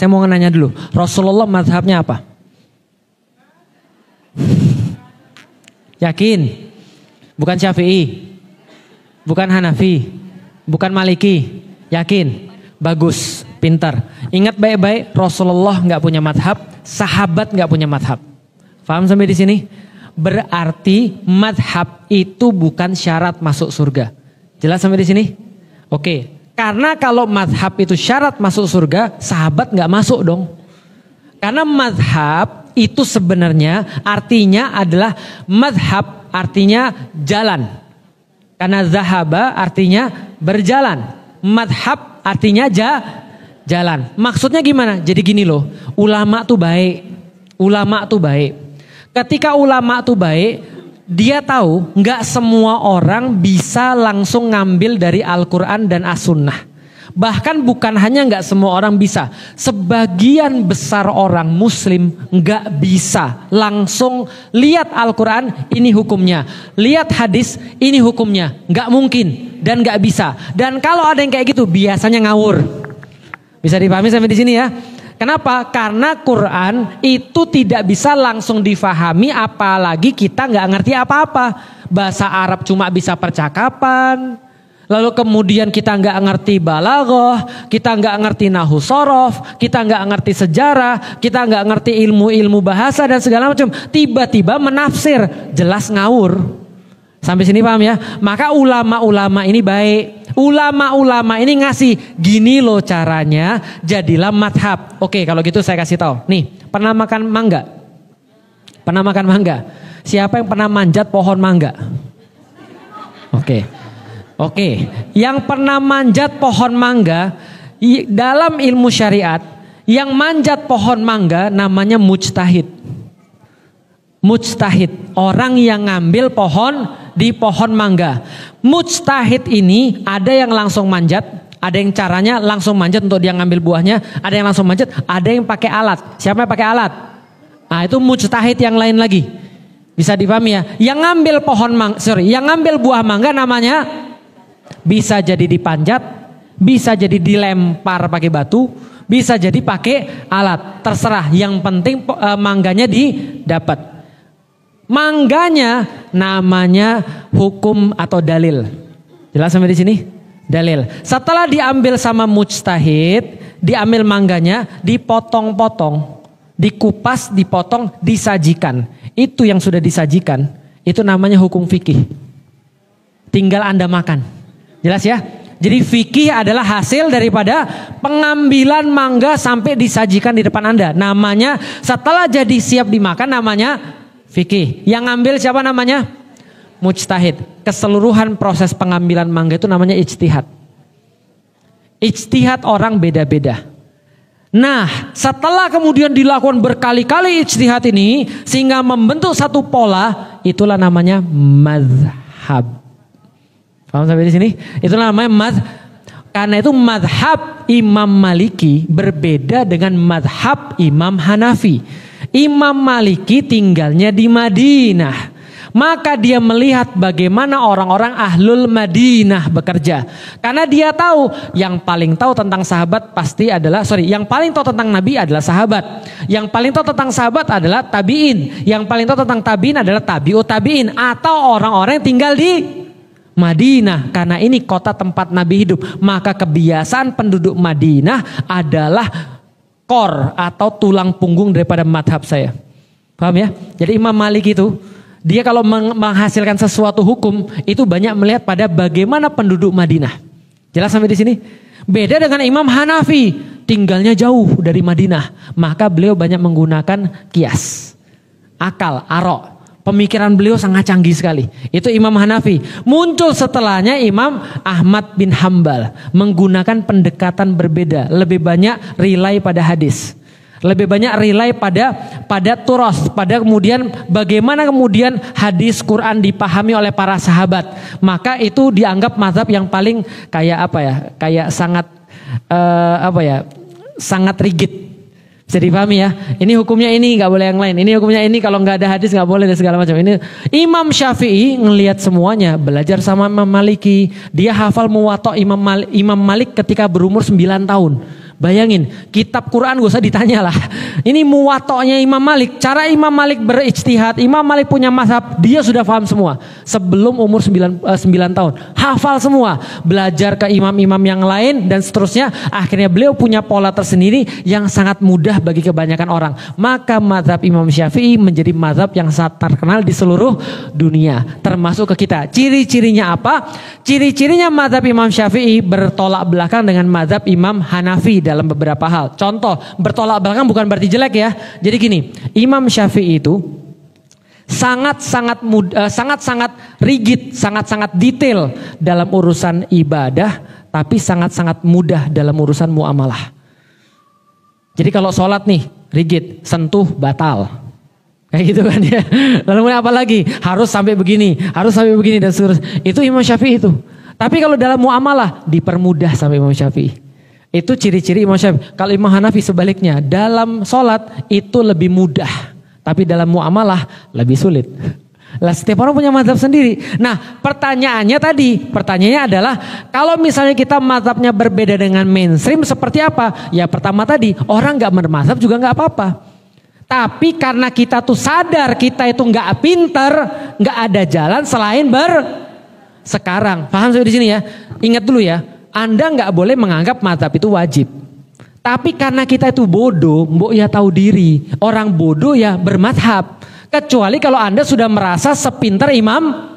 Saya mau nanya dulu, Rasulullah mazhabnya apa? Yakin? Bukan Syafi'i, bukan Hanafi, bukan Maliki. Yakin? Bagus, pintar. Ingat baik-baik, Rasulullah nggak punya mazhab, sahabat nggak punya mazhab. Paham sampai di sini? Berarti mazhab itu bukan syarat masuk surga. Jelas sampai di sini? Oke. Karena kalau mazhab itu syarat masuk surga, sahabat nggak masuk dong. Karena mazhab itu sebenarnya artinya adalah mazhab artinya jalan. Karena zahaba artinya berjalan. Mazhab artinya jalan. Maksudnya gimana? Jadi gini loh, ulama tuh baik. Ulama tuh baik. Ketika ulama tuh baik, dia tahu nggak semua orang bisa langsung ngambil dari Al-Quran dan As-Sunnah. Bahkan bukan hanya nggak semua orang bisa, sebagian besar orang Muslim nggak bisa langsung lihat Al-Quran ini hukumnya, lihat hadis ini hukumnya, nggak mungkin dan nggak bisa. Dan kalau ada yang kayak gitu biasanya ngawur. Bisa dipahami sampai di sini ya? Kenapa? Karena Quran itu tidak bisa langsung difahami, apalagi kita nggak ngerti apa-apa. Bahasa Arab cuma bisa percakapan. Lalu kemudian kita nggak ngerti balaghah, kita nggak ngerti nahwu shorof, kita nggak ngerti sejarah, kita nggak ngerti ilmu-ilmu bahasa dan segala macam. Tiba-tiba menafsir, jelas ngawur. Sampai sini paham ya? Maka ulama-ulama ini baik. Ulama-ulama ini ngasih gini loh caranya, jadilah madhab. Oke, kalau gitu saya kasih tahu. Nih, pernah makan mangga? Pernah makan mangga? Siapa yang pernah manjat pohon mangga? Oke, yang pernah manjat pohon mangga, dalam ilmu syariat, yang manjat pohon mangga namanya mujtahid. Mujtahid, orang yang ngambil di pohon mangga. Mujtahid ini ada yang langsung manjat, ada yang caranya langsung manjat untuk dia ngambil buahnya, ada yang langsung manjat, ada yang pakai alat. Siapa yang pakai alat? Nah, itu mujtahid yang lain lagi. Bisa dipahami ya? Yang ngambil buah mangga namanya bisa jadi dipanjat, bisa jadi dilempar pakai batu, bisa jadi pakai alat. Terserah, yang penting mangganya didapat. Mangganya namanya hukum atau dalil. Jelas sampai di sini? Dalil. Setelah diambil sama mujtahid, diambil mangganya, dipotong-potong, dikupas, dipotong, disajikan. Itu yang sudah disajikan, itu namanya hukum fikih. Tinggal Anda makan. Jelas ya? Jadi fikih adalah hasil daripada pengambilan mangga sampai disajikan di depan Anda. Namanya setelah jadi siap dimakan namanya fikih. Yang ngambil siapa namanya? Mujtahid. Keseluruhan proses pengambilan mangga itu namanya ijtihad. Ijtihad orang beda-beda. Nah, setelah kemudian dilakukan berkali-kali ijtihad ini sehingga membentuk satu pola, itulah namanya mazhab. Paham sampai di sini? Itulah namanya mazhab. Karena itu mazhab Imam Maliki berbeda dengan mazhab Imam Hanafi. Imam Maliki tinggalnya di Madinah. Maka dia melihat bagaimana orang-orang ahlul Madinah bekerja. Karena dia tahu yang paling tahu tentang sahabat yang paling tahu tentang Nabi adalah sahabat. Yang paling tahu tentang sahabat adalah tabi'in. Yang paling tahu tentang tabi'in adalah tabi'ut tabi'in. Atau orang-orang yang tinggal di Madinah. Karena ini kota tempat Nabi hidup. Maka kebiasaan penduduk Madinah adalah core atau tulang punggung daripada madhab saya. Paham ya? Jadi Imam Malik itu, dia kalau menghasilkan sesuatu hukum, itu banyak melihat pada bagaimana penduduk Madinah. Jelas sampai di sini? Beda dengan Imam Hanafi, tinggalnya jauh dari Madinah. Maka beliau banyak menggunakan kias, akal, arok. Pemikiran beliau sangat canggih sekali. Itu Imam Hanafi. Muncul setelahnya Imam Ahmad bin Hambal. Menggunakan pendekatan berbeda. Lebih banyak rely pada hadis. Lebih banyak rely pada turos. Pada kemudian bagaimana kemudian hadis Quran dipahami oleh para sahabat. Maka itu dianggap mazhab yang paling kayak sangat rigid. Bisa dipahami ya. Ini hukumnya ini, nggak boleh yang lain. Ini hukumnya ini, kalau nggak ada hadis nggak boleh dan segala macam. Ini Imam Syafi'i ngelihat semuanya, belajar sama Imam Maliki. Dia hafal Muwatta Imam Malik ketika berumur 9 tahun. Bayangin, kitab Quran gak usah ditanya lah. Ini muwato'nya Imam Malik. Cara Imam Malik berijtihad, Imam Malik punya mazhab, dia sudah paham semua. Sebelum umur 9 tahun. Hafal semua. Belajar ke imam-imam yang lain dan seterusnya. Akhirnya beliau punya pola tersendiri yang sangat mudah bagi kebanyakan orang. Maka mazhab Imam Syafi'i menjadi mazhab yang sangat terkenal di seluruh dunia. Termasuk ke kita. Ciri-cirinya apa? Ciri-cirinya mazhab Imam Syafi'i bertolak belakang dengan mazhab Imam Hanafi dalam beberapa hal. Contoh, bertolak belakang bukan berarti jelek ya. Jadi gini, Imam Syafi'i itu sangat-sangat rigid, sangat-sangat detail dalam urusan ibadah, tapi sangat-sangat mudah dalam urusan muamalah. Jadi kalau sholat nih, rigid, sentuh, batal. Kayak gitu kan ya. Lalu apa lagi? Harus sampai begini dan seterusnya. Itu Imam Syafi'i itu. Tapi kalau dalam muamalah dipermudah sampai Imam Syafi'i. Itu ciri-ciri Imam Syafi'i. Kalau Imam Hanafi sebaliknya, dalam sholat itu lebih mudah. Tapi dalam muamalah lebih sulit. Lah setiap orang punya mazhab sendiri. Nah pertanyaannya adalah kalau misalnya kita mazhabnya berbeda dengan mainstream seperti apa? Ya pertama tadi, orang gak bermazhab juga gak apa-apa. Tapi karena kita tuh sadar kita itu gak pinter, gak ada jalan selain sekarang. Paham sampai di sini ya? Ingat dulu ya. Anda nggak boleh menganggap mazhab itu wajib. Tapi karena kita itu bodoh, mbok ya tahu diri. Orang bodoh ya bermazhab. Kecuali kalau Anda sudah merasa sepintar Imam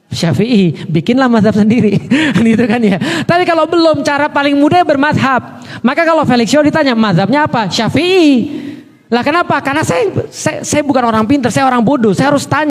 Syafi'i, bikinlah mazhab sendiri. Gitu kan ya. Tapi kalau belum, cara paling mudah bermazhab. Maka kalau Felix Shaw ditanya mazhabnya apa? Syafi'i. Lah kenapa? Karena saya bukan orang pintar, saya orang bodoh. Saya harus tanya.